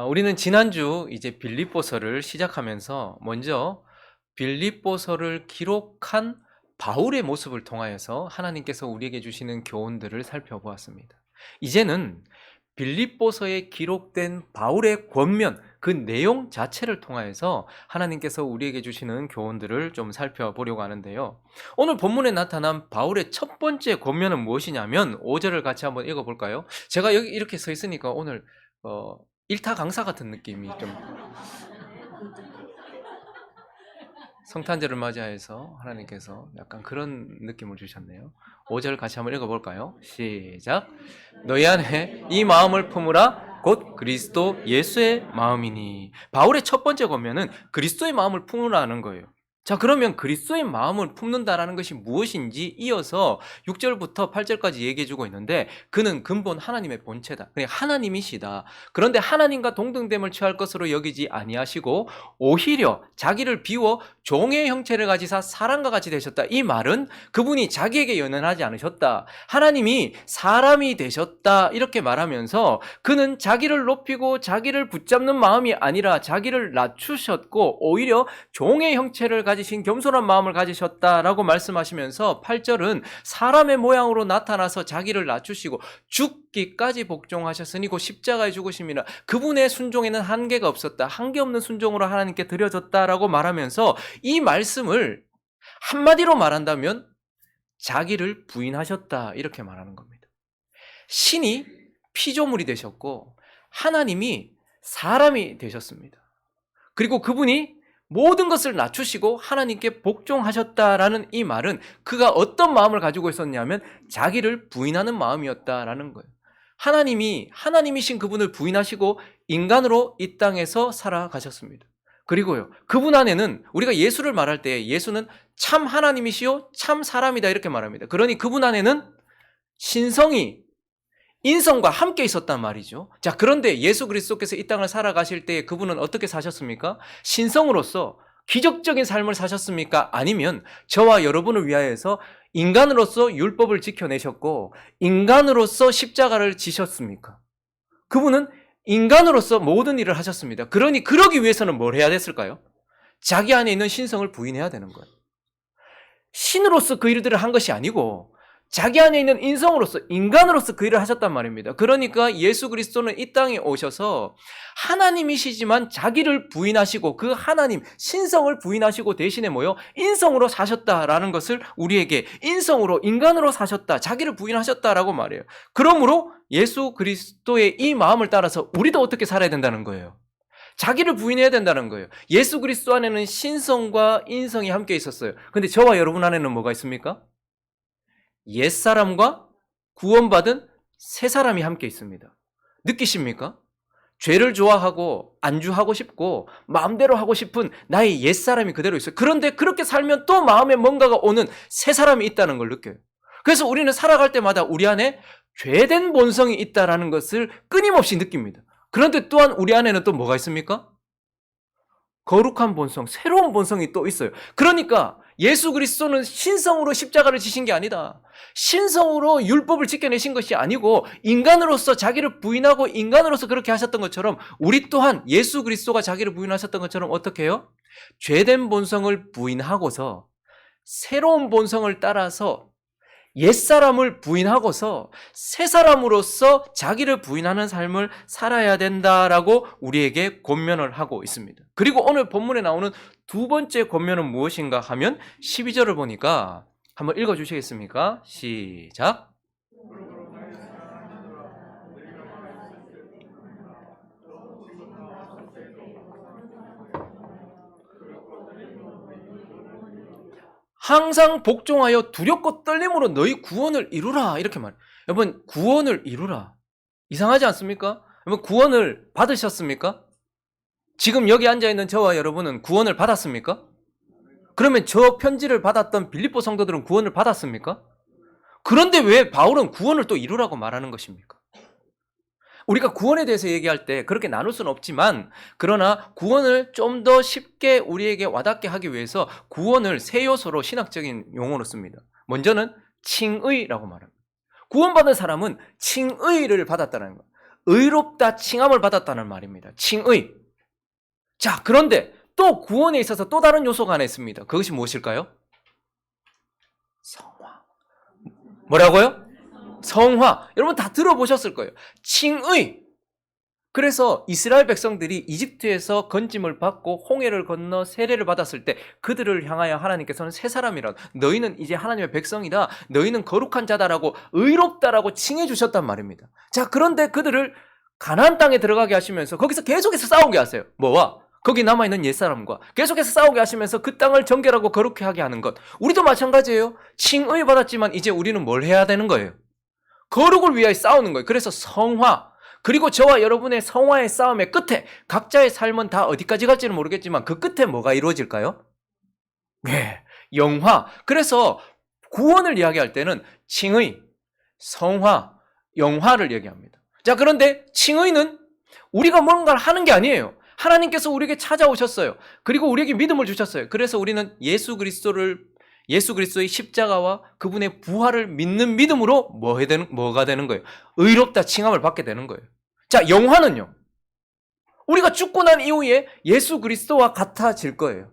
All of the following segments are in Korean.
우리는 지난주 이제 빌립보서를 시작하면서 먼저 빌립보서를 기록한 바울의 모습을 통하여서 하나님께서 우리에게 주시는 교훈들을 살펴보았습니다. 이제는 빌립보서에 기록된 바울의 권면, 그 내용 자체를 통하여서 하나님께서 우리에게 주시는 교훈들을 좀 살펴보려고 하는데요. 오늘 본문에 나타난 바울의 첫 번째 권면은 무엇이냐면 5절을 같이 한번 읽어볼까요? 제가 여기 이렇게 서 있으니까 오늘 일타 강사 같은 느낌이 좀 성탄절을 맞이해서 하나님께서 약간 그런 느낌을 주셨네요. 5절 같이 한번 읽어볼까요? 시작. 너희 안에 이 마음을 품으라 곧 그리스도 예수의 마음이니. 바울의 첫 번째 권면은 그리스도의 마음을 품으라는 거예요. 자, 그러면 그리스도의 마음을 품는다라는 것이 무엇인지 이어서 6절부터 8절까지 얘기해 주고 있는데, 그는 근본 하나님의 본체다. 그냥 하나님이시다. 그런데 하나님과 동등됨을 취할 것으로 여기지 아니하시고 오히려 자기를 비워 종의 형체를 가지사 사람과 같이 되셨다. 이 말은 그분이 자기에게 연연하지 않으셨다. 하나님이 사람이 되셨다. 이렇게 말하면서 그는 자기를 높이고 자기를 붙잡는 마음이 아니라 자기를 낮추셨고 오히려 종의 형체를 가지신 겸손한 마음을 가지셨다라고 말씀하시면서 8절은 사람의 모양으로 나타나서 자기를 낮추시고 죽기까지 복종하셨으니 곧 십자가에 죽으심이라. 그분의 순종에는 한계가 없었다. 한계 없는 순종으로 하나님께 드려졌다라고 말하면서 이 말씀을 한마디로 말한다면 자기를 부인하셨다, 이렇게 말하는 겁니다. 신이 피조물이 되셨고 하나님이 사람이 되셨습니다. 그리고 그분이 모든 것을 낮추시고 하나님께 복종하셨다라는 이 말은 그가 어떤 마음을 가지고 있었냐면 자기를 부인하는 마음이었다라는 거예요. 하나님이신 그분을 부인하시고 인간으로 이 땅에서 살아가셨습니다. 그리고요, 그분 안에는 우리가 예수를 말할 때 예수는 참 하나님이시요 참 사람이다 이렇게 말합니다. 그러니 그분 안에는 신성이 인성과 함께 있었단 말이죠. 자, 그런데 예수 그리스도께서 이 땅을 살아가실 때 그분은 어떻게 사셨습니까? 신성으로서 기적적인 삶을 사셨습니까? 아니면 저와 여러분을 위하여서 인간으로서 율법을 지켜내셨고 인간으로서 십자가를 지셨습니까? 그분은 인간으로서 모든 일을 하셨습니다. 그러니 그러기 위해서는 뭘 해야 됐을까요? 자기 안에 있는 신성을 부인해야 되는 거예요. 신으로서 그 일들을 한 것이 아니고 자기 안에 있는 인성으로서, 인간으로서 그 일을 하셨단 말입니다. 그러니까 예수 그리스도는 이 땅에 오셔서 하나님이시지만 자기를 부인하시고 그 하나님, 신성을 부인하시고 대신에 인성으로 사셨다라는 것을 우리에게 인성으로, 인간으로 사셨다, 자기를 부인하셨다라고 말해요. 그러므로 예수 그리스도의 이 마음을 따라서 우리도 어떻게 살아야 된다는 거예요? 자기를 부인해야 된다는 거예요. 예수 그리스도 안에는 신성과 인성이 함께 있었어요. 근데 저와 여러분 안에는 뭐가 있습니까? 옛사람과 구원받은 새사람이 함께 있습니다. 느끼십니까? 죄를 좋아하고 안주하고 싶고 마음대로 하고 싶은 나의 옛사람이 그대로 있어요. 그런데 그렇게 살면 또 마음에 뭔가가 오는 새사람이 있다는 걸 느껴요. 그래서 우리는 살아갈 때마다 우리 안에 죄된 본성이 있다는 것을 끊임없이 느낍니다. 그런데 또한 우리 안에는 또 뭐가 있습니까? 거룩한 본성, 새로운 본성이 또 있어요. 그러니까 예수 그리스도는 신성으로 십자가를 지신 게 아니다. 신성으로 율법을 지켜내신 것이 아니고 인간으로서 자기를 부인하고 인간으로서 그렇게 하셨던 것처럼 우리 또한 예수 그리스도가 자기를 부인하셨던 것처럼 어떻게 해요? 죄된 본성을 부인하고서 새로운 본성을 따라서 옛사람을 부인하고서 새사람으로서 자기를 부인하는 삶을 살아야 된다라고 우리에게 권면을 하고 있습니다. 그리고 오늘 본문에 나오는 두 번째 권면은 무엇인가 하면 12절을 보니까 한번 읽어주시겠습니까? 시작. 항상 복종하여 두렵고 떨림으로 너희 구원을 이루라, 이렇게 말해요. 여러분, 구원을 이루라. 이상하지 않습니까? 여러분, 구원을 받으셨습니까? 지금 여기 앉아있는 저와 여러분은 구원을 받았습니까? 그러면 저 편지를 받았던 빌립보 성도들은 구원을 받았습니까? 그런데 왜 바울은 구원을 또 이루라고 말하는 것입니까? 우리가 구원에 대해서 얘기할 때 그렇게 나눌 수는 없지만, 그러나 구원을 좀 더 쉽게 우리에게 와닿게 하기 위해서 구원을 세 요소로 신학적인 용어로 씁니다. 먼저는 칭의라고 말합니다. 구원받은 사람은 칭의를 받았다는 거예요. 의롭다 칭함을 받았다는 말입니다. 칭의. 자, 그런데 또 구원에 있어서 또 다른 요소가 하나 있습니다. 그것이 무엇일까요? 성화. 뭐라고요? 성화. 여러분 다 들어보셨을 거예요. 칭의. 그래서 이스라엘 백성들이 이집트에서 건짐을 받고 홍해를 건너 세례를 받았을 때 그들을 향하여 하나님께서는 새 사람이라, 너희는 이제 하나님의 백성이다, 너희는 거룩한 자다라고, 의롭다라고 칭해 주셨단 말입니다. 자, 그런데 그들을 가나안 땅에 들어가게 하시면서 거기서 계속해서 싸우게 하세요. 뭐와? 거기 남아있는 옛사람과 계속해서 싸우게 하시면서 그 땅을 정결하고 거룩하게 하게 하는 것. 우리도 마찬가지예요. 칭의 받았지만 이제 우리는 뭘 해야 되는 거예요? 거룩을 위하여 싸우는 거예요. 그래서 성화. 그리고 저와 여러분의 성화의 싸움의 끝에 각자의 삶은 다 어디까지 갈지는 모르겠지만 그 끝에 뭐가 이루어질까요? 네, 영화. 그래서 구원을 이야기할 때는 칭의, 성화, 영화를 얘기합니다. 자, 그런데 칭의는 우리가 뭔가를 하는 게 아니에요. 하나님께서 우리에게 찾아오셨어요. 그리고 우리에게 믿음을 주셨어요. 그래서 우리는 예수 그리스도의 십자가와 그분의 부활을 믿는 믿음으로 뭐가 되는 거예요? 의롭다 칭함을 받게 되는 거예요. 자, 영화는요. 우리가 죽고 난 이후에 예수 그리스도와 같아질 거예요.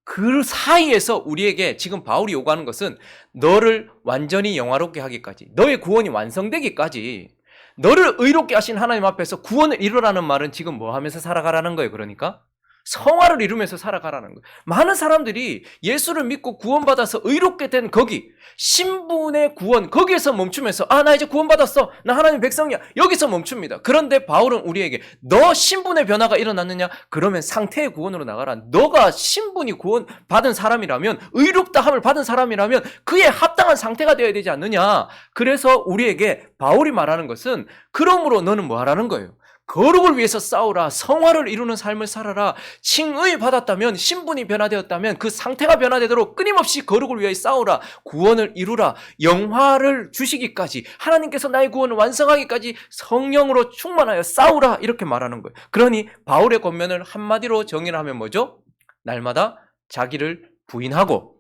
그 사이에서 우리에게 지금 바울이 요구하는 것은 너를 완전히 영화롭게 하기까지, 너의 구원이 완성되기까지, 너를 의롭게 하신 하나님 앞에서 구원을 이루라는 말은 지금 뭐 하면서 살아가라는 거예요. 그러니까 성화를 이루면서 살아가라는 거예요. 많은 사람들이 예수를 믿고 구원받아서 의롭게 된 거기, 신분의 구원, 거기에서 멈추면서 나 이제 구원받았어, 나 하나님 백성이야, 여기서 멈춥니다. 그런데 바울은 우리에게 너 신분의 변화가 일어났느냐? 그러면 상태의 구원으로 나가라. 너가 신분이 구원 받은 사람이라면, 의롭다 함을 받은 사람이라면 그에 합당한 상태가 되어야 되지 않느냐? 그래서 우리에게 바울이 말하는 것은, 그러므로 너는 뭐 하라는 거예요? 거룩을 위해서 싸우라. 성화를 이루는 삶을 살아라. 칭의 받았다면, 신분이 변화되었다면 그 상태가 변화되도록 끊임없이 거룩을 위해 싸우라. 구원을 이루라. 영화를 주시기까지, 하나님께서 나의 구원을 완성하기까지 성령으로 충만하여 싸우라. 이렇게 말하는 거예요. 그러니 바울의 권면을 한마디로 정의를 하면 뭐죠? 날마다 자기를 부인하고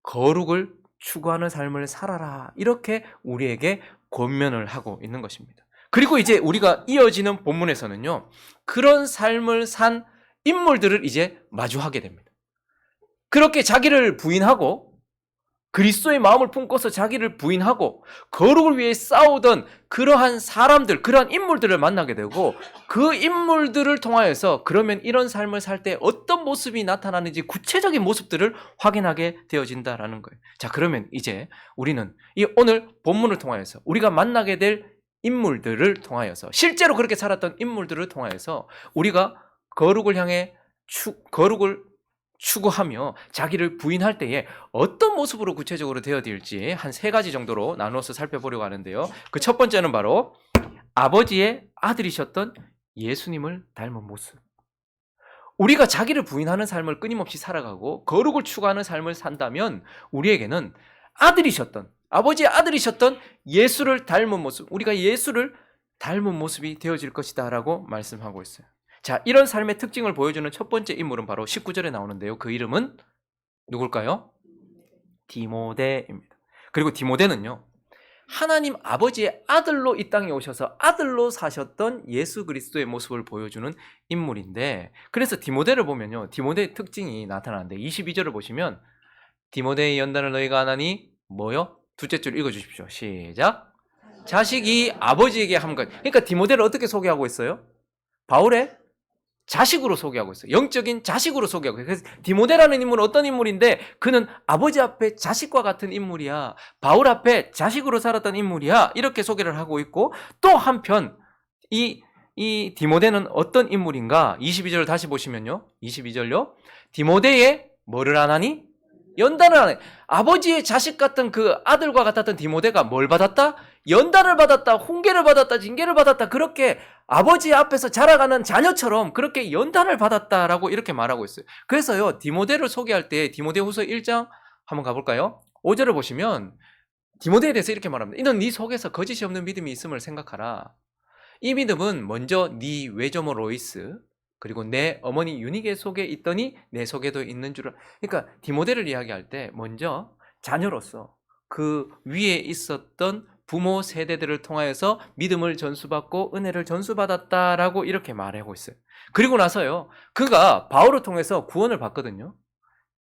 거룩을 추구하는 삶을 살아라. 이렇게 우리에게 권면을 하고 있는 것입니다. 그리고 이제 우리가 이어지는 본문에서는요, 그런 삶을 산 인물들을 이제 마주하게 됩니다. 그렇게 자기를 부인하고, 그리스도의 마음을 품고서 자기를 부인하고 거룩을 위해 싸우던 그러한 사람들, 그러한 인물들을 만나게 되고, 그 인물들을 통하여서 그러면 이런 삶을 살 때 어떤 모습이 나타나는지 구체적인 모습들을 확인하게 되어진다라는 거예요. 자, 그러면 이제 우리는 이 오늘 본문을 통하여서 우리가 만나게 될 인물들을 통하여서, 실제로 그렇게 살았던 인물들을 통하여서 우리가 거룩을 향해 거룩을 추구하며 자기를 부인할 때에 어떤 모습으로 구체적으로 되어질지 한 3가지 정도로 나누어서 살펴보려고 하는데요. 그 첫 번째는 바로 아버지의 아들이셨던 예수님을 닮은 모습. 우리가 자기를 부인하는 삶을 끊임없이 살아가고 거룩을 추구하는 삶을 산다면 우리에게는 아버지의 아들이셨던 예수를 닮은 모습, 우리가 예수를 닮은 모습이 되어질 것이다 라고 말씀하고 있어요. 자, 이런 삶의 특징을 보여주는 첫 번째 인물은 바로 19절에 나오는데요. 그 이름은 누굴까요? 디모데입니다. 그리고 디모데는요, 하나님 아버지의 아들로 이 땅에 오셔서 아들로 사셨던 예수 그리스도의 모습을 보여주는 인물인데, 그래서 디모데를 보면요, 디모데의 특징이 나타나는데 22절을 보시면 디모데의 연단을 너희가 안 하니 뭐요? 둘째 줄 읽어주십시오. 시작. 자식이 아버지에게 함과. 그러니까 디모데를 어떻게 소개하고 있어요? 바울의 자식으로 소개하고 있어요. 영적인 자식으로 소개하고 있어요. 그래서 디모데라는 인물은 어떤 인물인데, 그는 아버지 앞에 자식과 같은 인물이야, 바울 앞에 자식으로 살았던 인물이야, 이렇게 소개를 하고 있고, 또 한편 이 디모데는 어떤 인물인가? 22절을 다시 보시면요, 22절요, 디모데의 뭐를 안 하니? 연단을 하네. 아버지의 자식 같은 그 아들과 같았던 디모데가 뭘 받았다? 연단을 받았다, 홍계를 받았다, 징계를 받았다, 그렇게 아버지 앞에서 자라가는 자녀처럼 그렇게 연단을 받았다라고 이렇게 말하고 있어요. 그래서요, 디모데를 소개할 때 디모데후서 1장 한번 가볼까요? 5절을 보시면 디모데에 대해서 이렇게 말합니다. 이는 네 속에서 거짓이 없는 믿음이 있음을 생각하라. 이 믿음은 먼저 네 외조모 로이스, 그리고 내 어머니 유니게 속에 있더니 내 속에도 있는 줄을. 그러니까 디모데를 이야기할 때 먼저 자녀로서 그 위에 있었던 부모 세대들을 통하여서 믿음을 전수받고 은혜를 전수받았다라고 이렇게 말하고 있어요. 그리고 나서요, 그가 바울을 통해서 구원을 받거든요.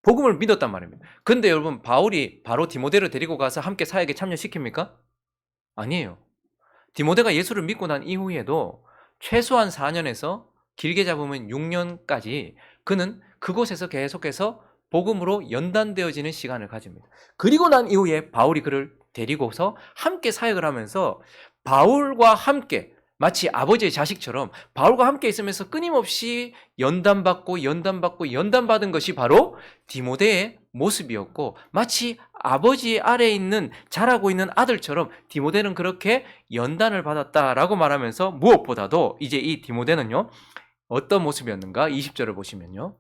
복음을 믿었단 말입니다. 근데 여러분, 바울이 바로 디모데를 데리고 가서 함께 사역에 참여시킵니까? 아니에요. 디모데가 예수를 믿고 난 이후에도 최소한 4년에서 길게 잡으면 6년까지 그는 그곳에서 계속해서 복음으로 연단되어지는 시간을 가집니다. 그리고 난 이후에 바울이 그를 데리고서 함께 사역을 하면서 바울과 함께 마치 아버지의 자식처럼 바울과 함께 있으면서 끊임없이 연단받은 것이 바로 디모데의 모습이었고, 마치 아버지 아래에 있는 자라고 있는 아들처럼 디모데는 그렇게 연단을 받았다라고 말하면서, 무엇보다도 이제 이 디모데는요 어떤 모습이었는가? 20절을 보시면요,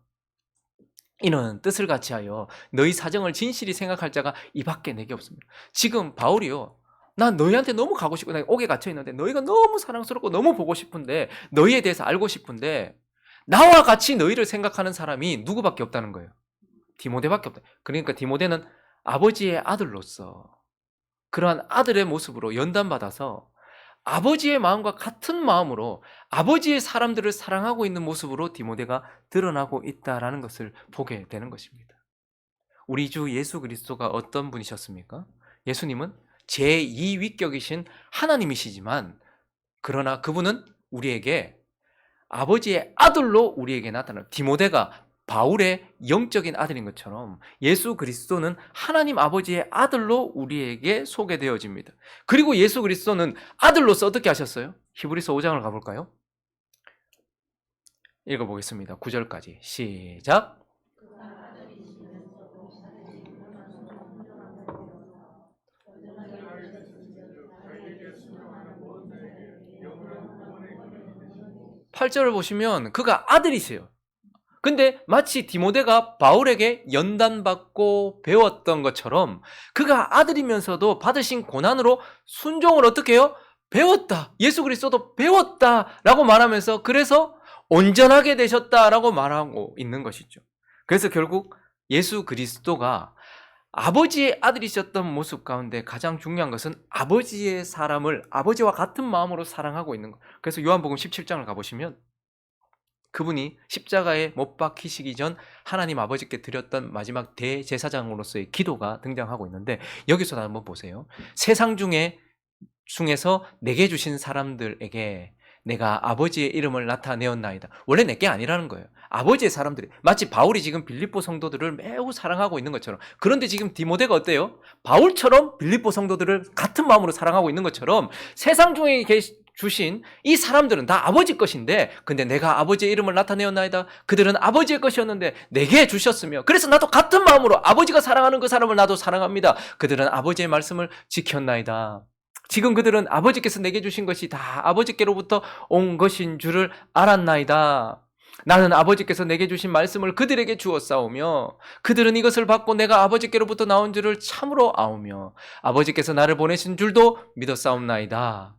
이는 뜻을 같이 하여 너희 사정을 진실히 생각할 자가 이 밖에 내게 없습니다. 지금 바울이요, 난 너희한테 너무 가고 싶고 나 옥에 갇혀 있는데 너희가 너무 사랑스럽고 너무 보고 싶은데, 너희에 대해서 알고 싶은데 나와 같이 너희를 생각하는 사람이 누구밖에 없다는 거예요. 디모데밖에 없다. 그러니까 디모데는 아버지의 아들로서 그러한 아들의 모습으로 연단받아서 아버지의 마음과 같은 마음으로 아버지의 사람들을 사랑하고 있는 모습으로 디모데가 드러나고 있다라는 것을 보게 되는 것입니다. 우리 주 예수 그리스도가 어떤 분이셨습니까? 예수님은 제2위격이신 하나님이시지만, 그러나 그분은 우리에게 아버지의 아들로 우리에게 나타나요. 디모데가 바울의 영적인 아들인 것처럼 예수 그리스도는 하나님 아버지의 아들로 우리에게 소개되어집니다. 그리고 예수 그리스도는 아들로서 어떻게 하셨어요? 히브리서 5장을 가볼까요? 읽어보겠습니다. 9절까지 시작. 8절을 보시면 그가 아들이세요. 근데 마치 디모데가 바울에게 연단받고 배웠던 것처럼 그가 아들이면서도 받으신 고난으로 순종을 어떻게 해요? 배웠다. 예수 그리스도도 배웠다라고 말하면서 그래서 온전하게 되셨다라고 말하고 있는 것이죠. 그래서 결국 예수 그리스도가 아버지의 아들이셨던 모습 가운데 가장 중요한 것은 아버지의 사람을 아버지와 같은 마음으로 사랑하고 있는 것. 그래서 요한복음 17장을 가보시면 그분이 십자가에 못 박히시기 전 하나님 아버지께 드렸던 마지막 대제사장으로서의 기도가 등장하고 있는데, 여기서 한번 보세요. 세상 중에서 내게 주신 사람들에게 내가 아버지의 이름을 나타내었나이다. 원래 내게 아니라는 거예요. 아버지의 사람들이, 마치 바울이 지금 빌립보 성도들을 매우 사랑하고 있는 것처럼, 그런데 지금 디모데가 어때요? 바울처럼 빌립보 성도들을 같은 마음으로 사랑하고 있는 것처럼 세상 중에 주신 이 사람들은 다 아버지 것인데, 근데 내가 아버지의 이름을 나타내었나이다. 그들은 아버지의 것이었는데 내게 주셨으며, 그래서 나도 같은 마음으로 아버지가 사랑하는 그 사람을 나도 사랑합니다. 그들은 아버지의 말씀을 지켰나이다. 지금 그들은 아버지께서 내게 주신 것이 다 아버지께로부터 온 것인 줄을 알았나이다. 나는 아버지께서 내게 주신 말씀을 그들에게 주었사오며 그들은 이것을 받고 내가 아버지께로부터 나온 줄을 참으로 아오며 아버지께서 나를 보내신 줄도 믿었사옵나이다.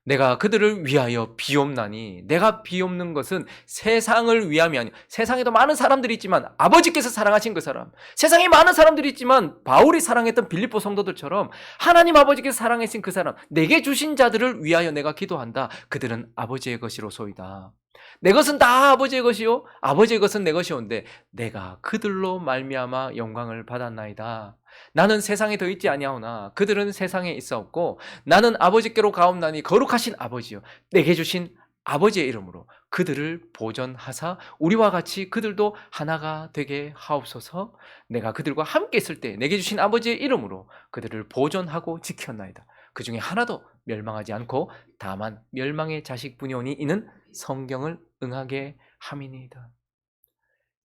내가 그들을 위하여 비옵나니, 내가 비옵는 것은 세상을 위함이 아니야. 세상에도 많은 사람들이 있지만 아버지께서 사랑하신 그 사람, 세상에 많은 사람들이 있지만 바울이 사랑했던 빌립보 성도들처럼 하나님 아버지께서 사랑하신 그 사람, 내게 주신 자들을 위하여 내가 기도한다. 그들은 아버지의 것이로소이다. 내 것은 다 아버지의 것이요 아버지의 것은 내 것이온데 내가 그들로 말미암아 영광을 받았나이다. 나는 세상에 더 있지 아니하오나 그들은 세상에 있사옵고 나는 아버지께로 가옵나니 거룩하신 아버지요 내게 주신 아버지의 이름으로 그들을 보존하사 우리와 같이 그들도 하나가 되게 하옵소서. 내가 그들과 함께 있을 때 내게 주신 아버지의 이름으로 그들을 보존하고 지켰나이다. 그 중에 하나도 멸망하지 않고 다만 멸망의 자식뿐이 오니 이는 성경을 응하게 함이니이다.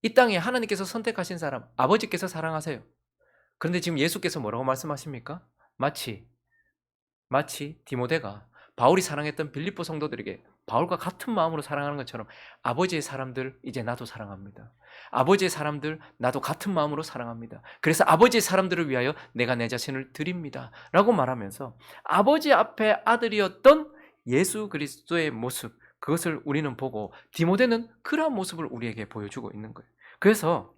이 땅에 하나님께서 선택하신 사람, 아버지께서 사랑하세요. 그런데 지금 예수께서 뭐라고 말씀하십니까? 마치 디모데가 바울이 사랑했던 빌립보 성도들에게 바울과 같은 마음으로 사랑하는 것처럼 아버지의 사람들 이제 나도 사랑합니다. 아버지의 사람들 나도 같은 마음으로 사랑합니다. 그래서 아버지의 사람들을 위하여 내가 내 자신을 드립니다. 라고 말하면서 아버지 앞에 아들이었던 예수 그리스도의 모습, 그것을 우리는 보고 디모데는 그러한 모습을 우리에게 보여주고 있는 거예요. 그래서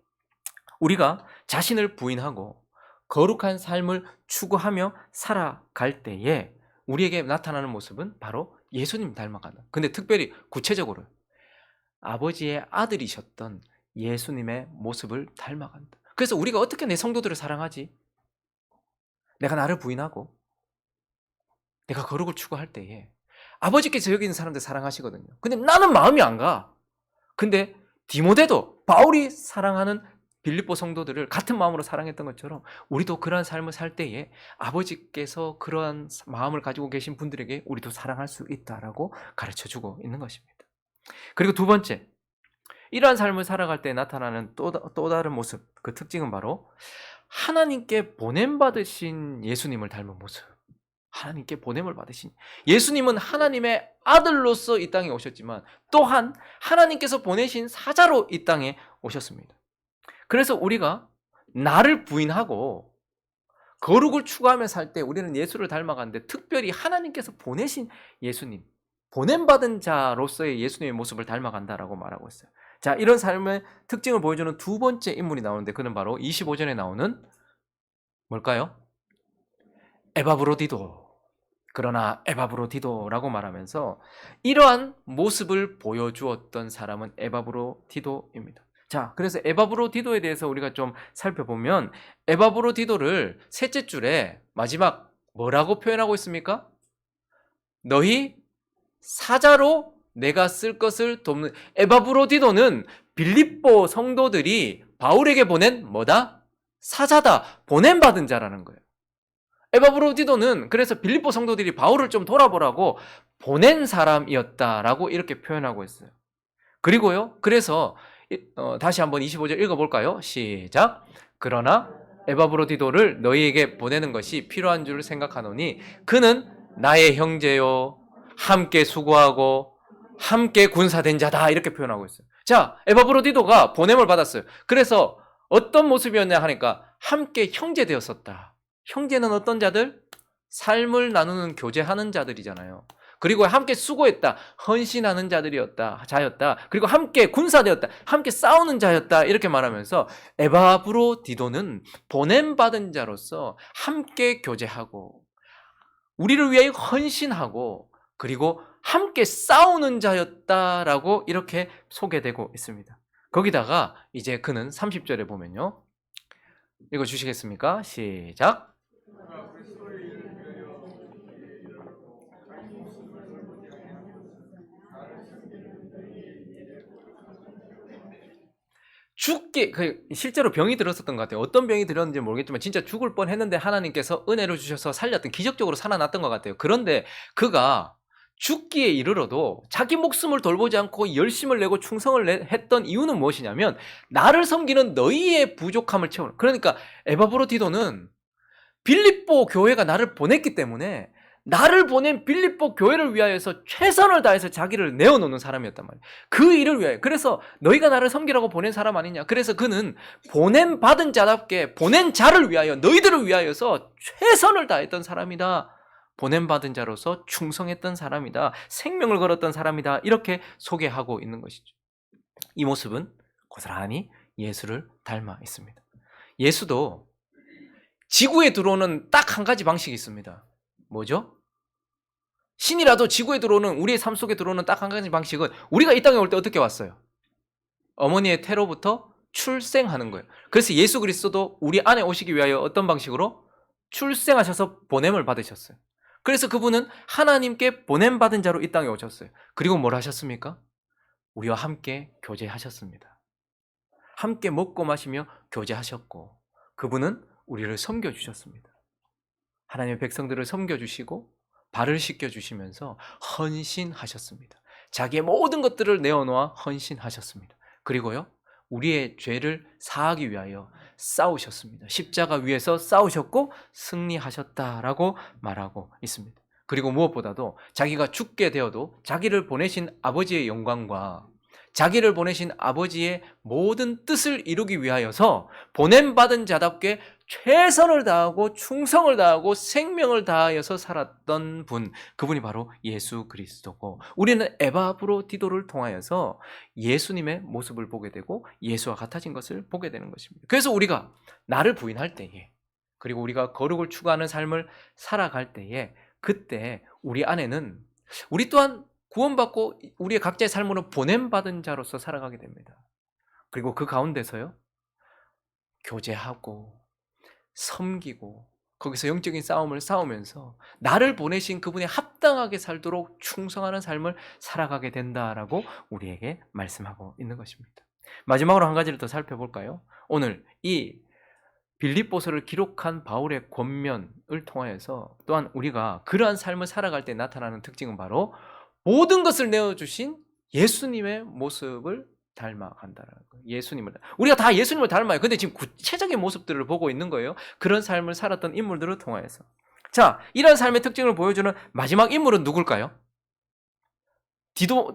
우리가 자신을 부인하고 거룩한 삶을 추구하며 살아갈 때에 우리에게 나타나는 모습은 바로 예수님 닮아가는. 근데 특별히 구체적으로 아버지의 아들이셨던 예수님의 모습을 닮아간다. 그래서 우리가 어떻게 내 성도들을 사랑하지? 내가 나를 부인하고 내가 거룩을 추구할 때에 아버지께서 여기 있는 사람들 사랑하시거든요. 근데 나는 마음이 안 가. 근데 디모데도 바울이 사랑하는 빌립보 성도들을 같은 마음으로 사랑했던 것처럼 우리도 그러한 삶을 살 때에 아버지께서 그러한 마음을 가지고 계신 분들에게 우리도 사랑할 수 있다라고 가르쳐주고 있는 것입니다. 그리고 두 번째, 이러한 삶을 살아갈 때 나타나는 또 다른 모습, 그 특징은 바로 하나님께 보냄받으신 예수님을 닮은 모습. 하나님께 보냄을 받으신 예수님은 하나님의 아들로서 이 땅에 오셨지만 또한 하나님께서 보내신 사자로 이 땅에 오셨습니다. 그래서 우리가 나를 부인하고 거룩을 추구하며 살 때 우리는 예수를 닮아가는데 특별히 하나님께서 보내신 예수님, 보냄받은 자로서의 예수님의 모습을 닮아간다라고 말하고 있어요. 자, 이런 삶의 특징을 보여주는 두 번째 인물이 나오는데 그는 바로 25절에 나오는 뭘까요? 에바브로디도. 그러나 에바브로디도라고 말하면서 이러한 모습을 보여주었던 사람은 에바브로디도입니다. 자, 그래서 에바브로디도에 대해서 우리가 좀 살펴보면 에바브로디도를 셋째 줄에 마지막 뭐라고 표현하고 있습니까? 너희 사자로 내가 쓸 것을 돕는. 에바브로디도는 빌립보 성도들이 바울에게 보낸 뭐다? 사자다. 보냄받은 자라는 거예요. 에바브로디도는 그래서 빌립보 성도들이 바울을 좀 돌아보라고 보낸 사람이었다라고 이렇게 표현하고 있어요. 그리고요, 그래서 다시 한번 25절 읽어볼까요? 시작. 그러나 에바브로디도를 너희에게 보내는 것이 필요한 줄 생각하노니 그는 나의 형제요 함께 수고하고 함께 군사된 자다, 이렇게 표현하고 있어요. 자, 에바브로디도가 보냄을 받았어요. 그래서 어떤 모습이었냐 하니까 함께 형제 되었었다. 형제는 어떤 자들? 삶을 나누는 교제하는 자들이잖아요. 그리고 함께 수고했다. 헌신하는 자였다. 그리고 함께 군사되었다. 함께 싸우는 자였다. 이렇게 말하면서 에바브로디도는 보냄받은 자로서 함께 교제하고 우리를 위하여 헌신하고 그리고 함께 싸우는 자였다라고 이렇게 소개되고 있습니다. 거기다가 이제 그는 30절에 보면요. 읽어주시겠습니까? 시작. 실제로 병이 들었었던 것 같아요. 어떤 병이 들었는지 모르겠지만 진짜 죽을 뻔했는데 하나님께서 은혜를 주셔서 살렸던, 기적적으로 살아났던 것 같아요. 그런데 그가 죽기에 이르러도 자기 목숨을 돌보지 않고 열심을 내고 충성을 했던 이유는 무엇이냐면 나를 섬기는 너희의 부족함을 채우는. 그러니까 에바브로디도는 빌립보 교회가 나를 보냈기 때문에 나를 보낸 빌립보 교회를 위하여서 최선을 다해서 자기를 내어놓는 사람이었단 말이에요. 그 일을 위하여. 그래서 너희가 나를 섬기라고 보낸 사람 아니냐. 그래서 그는 보냄 받은 자답게 보낸 자를 위하여, 너희들을 위하여서 최선을 다했던 사람이다. 보냄 받은 자로서 충성했던 사람이다. 생명을 걸었던 사람이다. 이렇게 소개하고 있는 것이죠. 이 모습은 고스란히 예수를 닮아 있습니다. 예수도 지구에 들어오는 딱 한 가지 방식이 있습니다. 뭐죠? 신이라도 지구에 들어오는, 우리의 삶 속에 들어오는 딱 한 가지 방식은 우리가 이 땅에 올 때 어떻게 왔어요? 어머니의 태로부터 출생하는 거예요. 그래서 예수 그리스도도 우리 안에 오시기 위하여 어떤 방식으로? 출생하셔서 보냄을 받으셨어요. 그래서 그분은 하나님께 보냄받은 자로 이 땅에 오셨어요. 그리고 뭘 하셨습니까? 우리와 함께 교제하셨습니다. 함께 먹고 마시며 교제하셨고 그분은 우리를 섬겨주셨습니다. 하나님의 백성들을 섬겨주시고 발을 씻겨주시면서 헌신하셨습니다. 자기의 모든 것들을 내어놓아 헌신하셨습니다. 그리고요, 우리의 죄를 사하기 위하여 싸우셨습니다. 십자가 위에서 싸우셨고 승리하셨다라고 말하고 있습니다. 그리고 무엇보다도 자기가 죽게 되어도 자기를 보내신 아버지의 영광과 자기를 보내신 아버지의 모든 뜻을 이루기 위하여서 보냄받은 자답게 최선을 다하고 충성을 다하고 생명을 다하여서 살았던 분, 그분이 바로 예수 그리스도고, 우리는 에바브로디도를 통하여서 예수님의 모습을 보게 되고 예수와 같아진 것을 보게 되는 것입니다. 그래서 우리가 나를 부인할 때에, 그리고 우리가 거룩을 추구하는 삶을 살아갈 때에 그때 우리 안에는 우리 또한 구원받고 우리의 각자의 삶으로 보냄받은 자로서 살아가게 됩니다. 그리고 그 가운데서요, 교제하고 섬기고 거기서 영적인 싸움을 싸우면서 나를 보내신 그분에 합당하게 살도록 충성하는 삶을 살아가게 된다라고 우리에게 말씀하고 있는 것입니다. 마지막으로 한 가지를 더 살펴볼까요? 오늘 이 빌립보서를 기록한 바울의 권면을 통하여서 또한 우리가 그러한 삶을 살아갈 때 나타나는 특징은 바로 모든 것을 내어주신 예수님의 모습을 닮아간다는 거예요. 예수님을, 우리가 다 예수님을 닮아요. 근데 지금 구체적인 모습들을 보고 있는 거예요. 그런 삶을 살았던 인물들을 통하여서. 자, 이런 삶의 특징을 보여주는 마지막 인물은 누굴까요?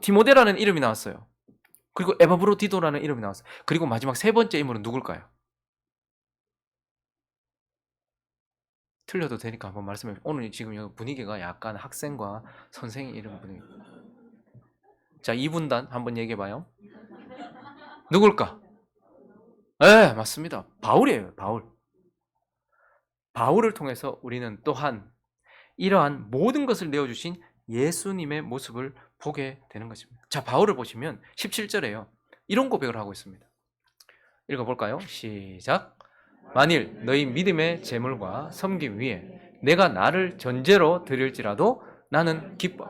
디모데라는 이름이 나왔어요. 그리고 에바브로디도라는 이름이 나왔어요. 그리고 마지막 세 번째 인물은 누굴까요? 틀려도 되니까 한번 말씀해 주세요. 오늘 지금 분위기가 약간 학생과 선생님 이름 분위기. 자, 이분단 한번 얘기해 봐요. 누굴까? 네, 맞습니다. 바울이에요. 바울. 바울을 통해서 우리는 또한 이러한 모든 것을 내어주신 예수님의 모습을 보게 되는 것입니다. 자, 바울을 보시면 17절에요. 이런 고백을 하고 있습니다. 읽어볼까요? 시작. 만일 너희 믿음의 재물과 섬김 위에 내가 나를 전제로 드릴지라도 나는 기뻐.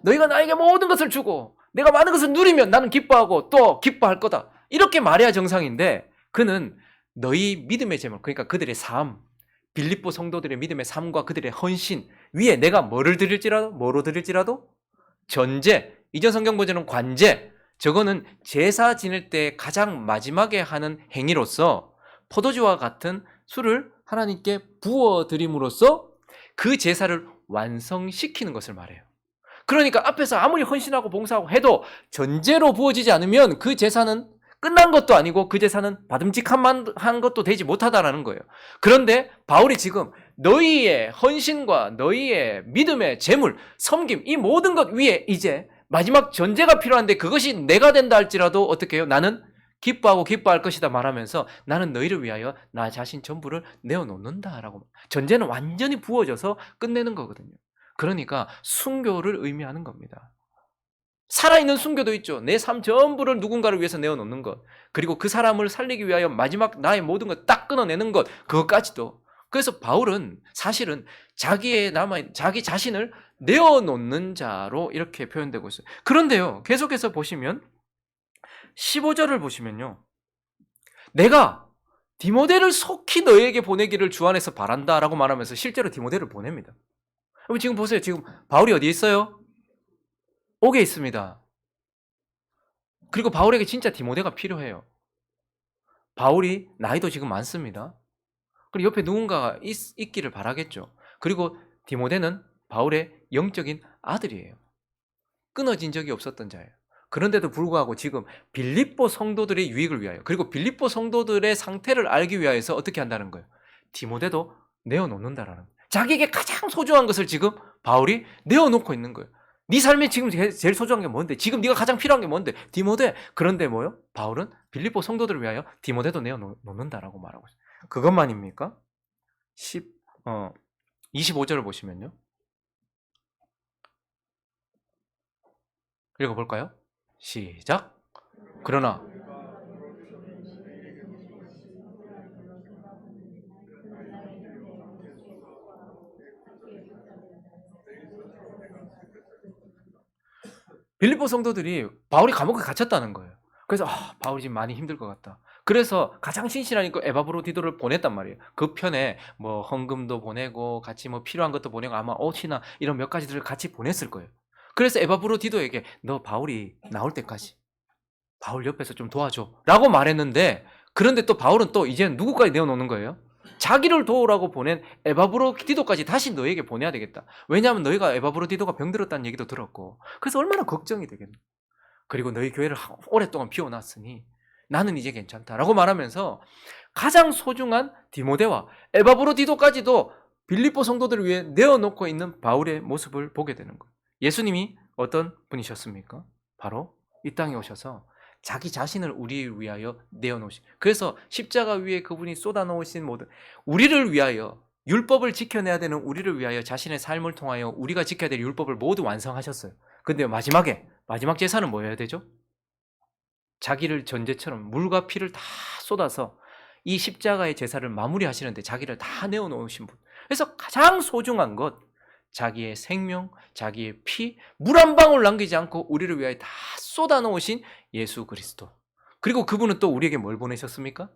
너희가 나에게 모든 것을 주고 내가 많은 것을 누리면 나는 기뻐하고 또 기뻐할 거다. 이렇게 말해야 정상인데 그는 너희 믿음의 재물, 그러니까 그들의 삶, 빌립보 성도들의 믿음의 삶과 그들의 헌신 위에 내가 뭐로 드릴지라도 전제, 이전 성경 버전은 관제, 저거는 제사 지낼 때 가장 마지막에 하는 행위로서 포도주와 같은 술을 하나님께 부어드림으로써 그 제사를 완성시키는 것을 말해요. 그러니까 앞에서 아무리 헌신하고 봉사하고 해도 전제로 부어지지 않으면 그 제사는 끝난 것도 아니고 그 제사는 받음직한 것도 되지 못하다라는 거예요. 그런데 바울이 지금 너희의 헌신과 너희의 믿음의 재물, 섬김 이 모든 것 위에 이제 마지막 전제가 필요한데 그것이 내가 된다 할지라도 어떻게 해요? 나는 기뻐하고 기뻐할 것이다 말하면서 나는 너희를 위하여 나 자신 전부를 내어놓는다라고. 전제는 완전히 부어져서 끝내는 거거든요. 그러니까 순교를 의미하는 겁니다. 살아있는 순교도 있죠. 내 삶 전부를 누군가를 위해서 내어놓는 것. 그리고 그 사람을 살리기 위하여 마지막 나의 모든 것 딱 끊어내는 것. 그것까지도. 그래서 바울은 사실은 자기 자신을 내어놓는 자로 이렇게 표현되고 있어요. 그런데요, 계속해서 보시면 15절을 보시면요. 내가 디모데를 속히 너에게 보내기를 주 안에서 바란다라고 말하면서 실제로 디모데를 보냅니다. 여러분 지금 보세요. 지금 바울이 어디에 있어요? 옥에 있습니다. 그리고 바울에게 진짜 디모데가 필요해요. 바울이 나이도 지금 많습니다. 그리고 옆에 누군가가 있기를 바라겠죠. 그리고 디모데는 바울의 영적인 아들이에요. 끊어진 적이 없었던 자예요. 그런데도 불구하고 지금 빌립보 성도들의 유익을 위하여 그리고 빌립보 성도들의 상태를 알기 위하여서 어떻게 한다는 거예요? 디모데도 내어놓는다라는 거예요. 자기에게 가장 소중한 것을 지금 바울이 내어놓고 있는 거예요. 네 삶에 지금 제일 소중한 게 뭔데? 지금 네가 가장 필요한 게 뭔데? 디모데. 그런데 뭐요? 바울은 빌립보 성도들을 위하여 디모데도 내어놓는다라고 말하고 있어요. 그것만입니까? 25절을 보시면요. 읽어볼까요? 시작. 그러나 빌립보 성도들이 바울이 감옥에 갇혔다는 거예요. 그래서 바울이 지금 많이 힘들 것 같다. 그래서 가장 신실하니까 에바브로디도를 보냈단 말이에요. 그 편에 뭐 헌금도 보내고 같이 뭐 필요한 것도 보내고 아마 옷이나 이런 몇 가지들을 같이 보냈을 거예요. 그래서 에바브로디도에게 너 바울이 나올 때까지 바울 옆에서 좀 도와줘 라고 말했는데 그런데 또 바울은 또 이제는 누구까지 내어놓는 거예요? 자기를 도우라고 보낸 에바브로디도까지 다시 너에게 보내야 되겠다. 왜냐하면 너희가 에바브로디도가 병들었다는 얘기도 들었고 그래서 얼마나 걱정이 되겠노. 그리고 너희 교회를 오랫동안 비워놨으니 나는 이제 괜찮다라고 말하면서 가장 소중한 디모데와 에바브로디도까지도 빌립보 성도들을 위해 내어놓고 있는 바울의 모습을 보게 되는 거예요. 예수님이 어떤 분이셨습니까? 바로 이 땅에 오셔서 자기 자신을 우리를 위하여 내어놓으신. 그래서 십자가 위에 그분이 쏟아놓으신 모든 우리를 위하여 율법을 지켜내야 되는 우리를 위하여 자신의 삶을 통하여 우리가 지켜야 될 율법을 모두 완성하셨어요. 근데 마지막 제사는 뭐여야 되죠? 자기를 전제처럼 물과 피를 다 쏟아서 이 십자가의 제사를 마무리하시는데 자기를 다 내어놓으신 분. 그래서 가장 소중한 것, 자기의 생명, 자기의 피, 물 한 방울 남기지 않고 우리를 위하여 다 쏟아놓으신 예수 그리스도. 그리고 그분은 또 우리에게 뭘 보내셨습니까?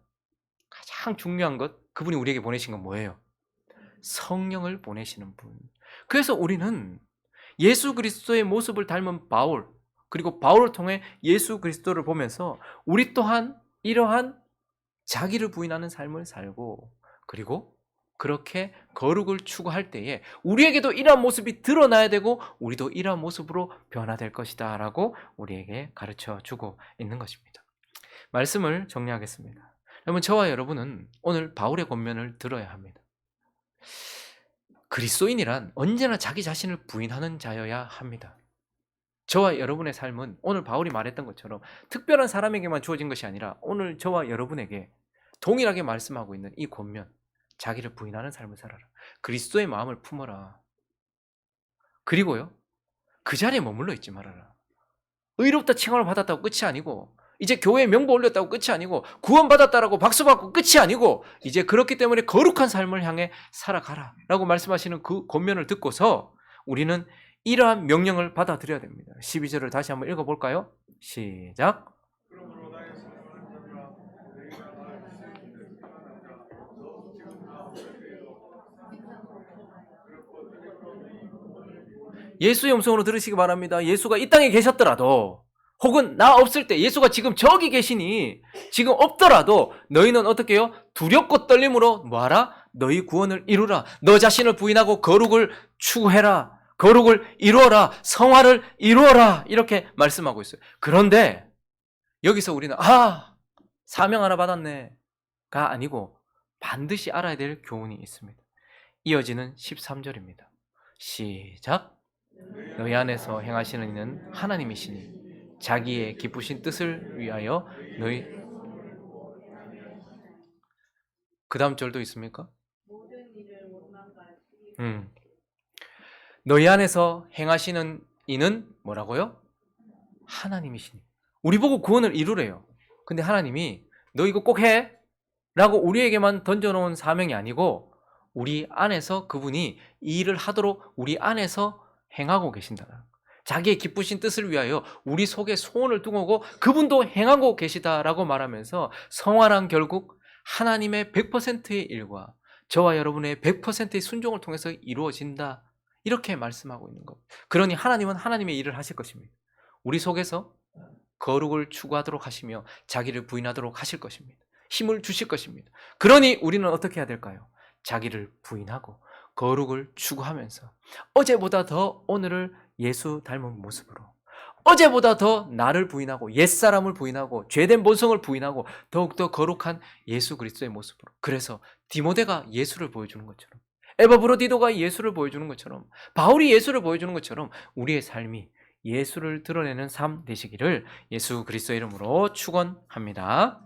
가장 중요한 것, 그분이 우리에게 보내신 건 뭐예요? 성령을 보내시는 분. 그래서 우리는 예수 그리스도의 모습을 닮은 바울, 그리고 바울을 통해 예수 그리스도를 보면서 우리 또한 이러한 자기를 부인하는 삶을 살고, 그리고 그렇게 거룩을 추구할 때에 우리에게도 이러한 모습이 드러나야 되고 우리도 이러한 모습으로 변화될 것이다 라고 우리에게 가르쳐 주고 있는 것입니다. 말씀을 정리하겠습니다. 여러분, 저와 여러분은 오늘 바울의 권면을 들어야 합니다. 그리스도인이란 언제나 자기 자신을 부인하는 자여야 합니다. 저와 여러분의 삶은 오늘 바울이 말했던 것처럼 특별한 사람에게만 주어진 것이 아니라 오늘 저와 여러분에게 동일하게 말씀하고 있는 이 권면, 자기를 부인하는 삶을 살아라. 그리스도의 마음을 품어라. 그리고요, 그 자리에 머물러 있지 말아라. 의롭다 칭함을 받았다고 끝이 아니고, 이제 교회에 명부 올렸다고 끝이 아니고, 구원받았다라고 박수받고 끝이 아니고, 이제 그렇기 때문에 거룩한 삶을 향해 살아가라 라고 말씀하시는 그 권면을 듣고서 우리는 이러한 명령을 받아들여야 됩니다. 12절을 다시 한번 읽어볼까요? 시작. 예수의 음성으로 들으시기 바랍니다. 예수가 이 땅에 계셨더라도, 혹은 나 없을 때 예수가 지금 저기 계시니 지금 없더라도 너희는 어떻게 해요? 두렵고 떨림으로 뭐하라? 너희 구원을 이루라. 너 자신을 부인하고 거룩을 추구해라. 거룩을 이루어라. 성화를 이루어라. 이렇게 말씀하고 있어요. 그런데 여기서 우리는 사명 하나 받았네 가 아니고 반드시 알아야 될 교훈이 있습니다. 이어지는 13절입니다. 시작. 너희 안에서 행하시는 이는 하나님이시니 자기의 기쁘신 뜻을 위하여 너희. 그 다음 절도 있습니까? 너희 안에서 행하시는 이는 뭐라고요? 하나님이시니. 우리 보고 구원을 이루래요. 근데 하나님이 너 이거 꼭 해 라고 우리에게만 던져놓은 사명이 아니고 우리 안에서 그분이 이 일을 하도록 우리 안에서 행하고 계신다. 자기의 기쁘신 뜻을 위하여 우리 속에 소원을 두고 그분도 행하고 계시다라고 말하면서 성화란 결국 하나님의 100%의 일과 저와 여러분의 100%의 순종을 통해서 이루어진다. 이렇게 말씀하고 있는 것. 그러니 하나님은 하나님의 일을 하실 것입니다. 우리 속에서 거룩을 추구하도록 하시며 자기를 부인하도록 하실 것입니다. 힘을 주실 것입니다. 그러니 우리는 어떻게 해야 될까요? 자기를 부인하고 거룩을 추구하면서 어제보다 더 오늘을 예수 닮은 모습으로, 어제보다 더 나를 부인하고 옛사람을 부인하고 죄된 본성을 부인하고 더욱더 거룩한 예수 그리스도의 모습으로. 그래서 디모데가 예수를 보여주는 것처럼, 에바브로디도가 예수를 보여주는 것처럼, 바울이 예수를 보여주는 것처럼 우리의 삶이 예수를 드러내는 삶 되시기를 예수 그리스도의 이름으로 축원합니다.